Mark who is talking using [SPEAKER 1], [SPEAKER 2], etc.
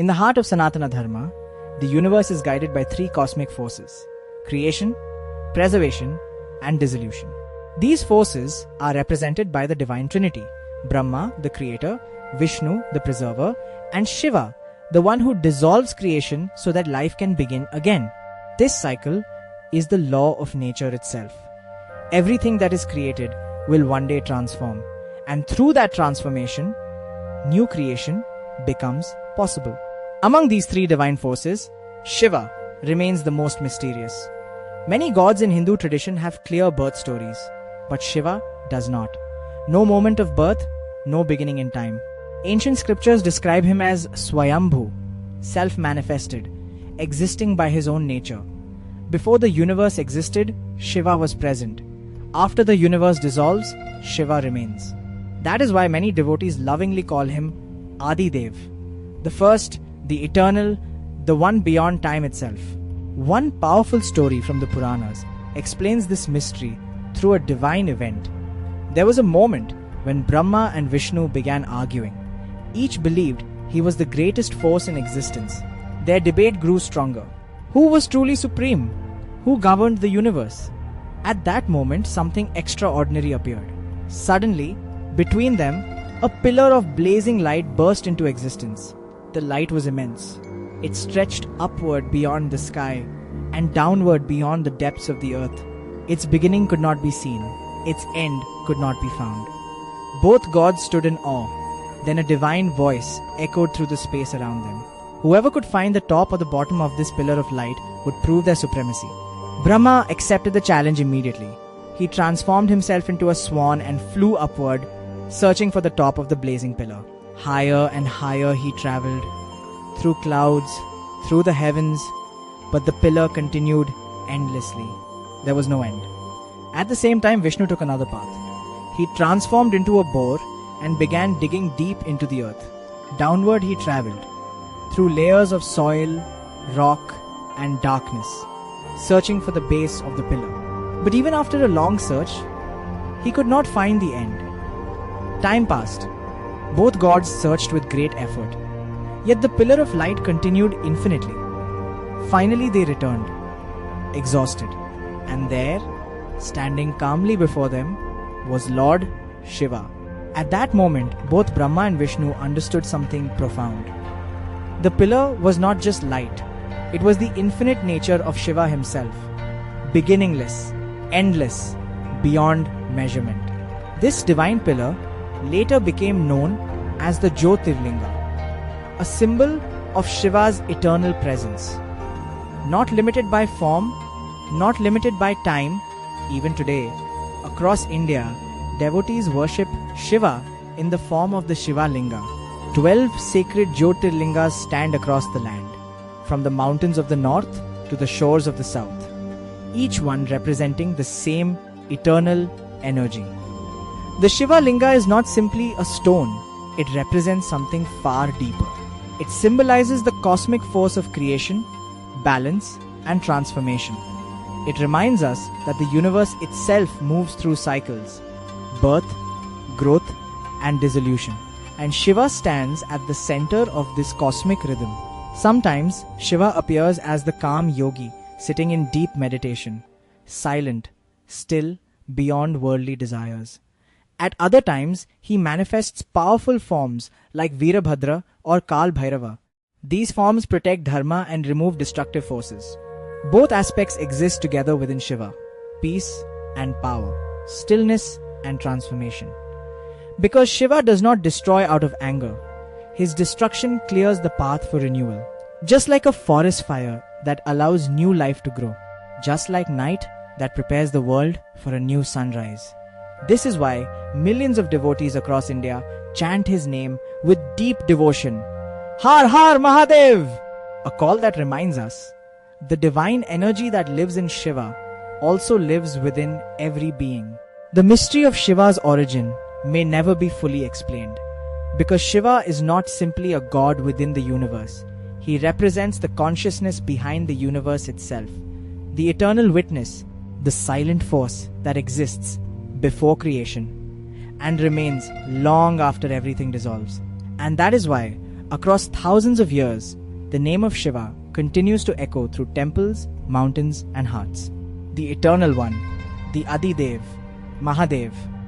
[SPEAKER 1] In the heart of Sanatana Dharma, the universe is guided by three cosmic forces: creation, preservation, and dissolution. These forces are represented by the Divine Trinity: Brahma, the creator, Vishnu, the preserver, and Shiva, the one who dissolves creation so that life can begin again. This cycle is the law of nature itself. Everything that is created will one day transform, and through that transformation, new creation becomes possible. Among these three divine forces, Shiva remains the most mysterious. Many gods in Hindu tradition have clear birth stories, but Shiva does not. No moment of birth, no beginning in time. Ancient scriptures describe him as Swayambhu, self-manifested, existing by his own nature. Before the universe existed, Shiva was present. After the universe dissolves, Shiva remains. That is why many devotees lovingly call him Adidev, the first, the eternal, the one beyond time itself. One powerful story from the Puranas explains this mystery through a divine event. There was a moment when Brahma and Vishnu began arguing. Each believed he was the greatest force in existence. Their debate grew stronger. Who was truly supreme? Who governed the universe? At that moment, something extraordinary appeared. Suddenly, between them, a pillar of blazing light burst into existence. The light was immense. It stretched upward beyond the sky and downward beyond the depths of the earth. Its beginning could not be seen. Its end could not be found. Both gods stood in awe. Then a divine voice echoed through the space around them. Whoever could find the top or the bottom of this pillar of light would prove their supremacy. Brahma accepted the challenge immediately. He transformed himself into a swan and flew upward, searching for the top of the blazing pillar. Higher and higher he traveled, through clouds, through the heavens, but the pillar continued endlessly. There was no end. At the same time, Vishnu took another path. He transformed into a boar and began digging deep into the earth. Downward he traveled, through layers of soil, rock, and darkness, searching for the base of the pillar. But even after a long search, he could not find the end. Time passed. Both gods searched with great effort. Yet the pillar of light continued infinitely. Finally they returned, exhausted. And there, standing calmly before them, was Lord Shiva. At that moment, both Brahma and Vishnu understood something profound. The pillar was not just light. It was the infinite nature of Shiva himself, beginningless, endless, beyond measurement. This divine pillar later became known as the Jyotirlinga, a symbol of Shiva's eternal presence. Not limited by form, not limited by time, even today, across India, devotees worship Shiva in the form of the Shiva Linga. 12 sacred Jyotirlingas stand across the land, from the mountains of the north to the shores of the south, each one representing the same eternal energy. The Shiva Linga is not simply a stone, it represents something far deeper. It symbolizes the cosmic force of creation, balance, and transformation. It reminds us that the universe itself moves through cycles: birth, growth, and dissolution. And Shiva stands at the center of this cosmic rhythm. Sometimes Shiva appears as the calm yogi sitting in deep meditation, silent, still, beyond worldly desires. At other times, he manifests powerful forms like Veerabhadra or Kal Bhairava. These forms protect dharma and remove destructive forces. Both aspects exist together within Shiva: peace and power, stillness and transformation. Because Shiva does not destroy out of anger, his destruction clears the path for renewal. Just like a forest fire that allows new life to grow. Just like night that prepares the world for a new sunrise. This is why millions of devotees across India chant his name with deep devotion. Har Har Mahadev! A call that reminds us, the divine energy that lives in Shiva also lives within every being. The mystery of Shiva's origin may never be fully explained, because Shiva is not simply a god within the universe. He represents the consciousness behind the universe itself, the eternal witness, the silent force that exists before creation and remains long after everything dissolves. And that is why Across thousands of years, the name of Shiva continues to echo through temples, mountains, and hearts. The Eternal One, the Adi Dev, Mahadev,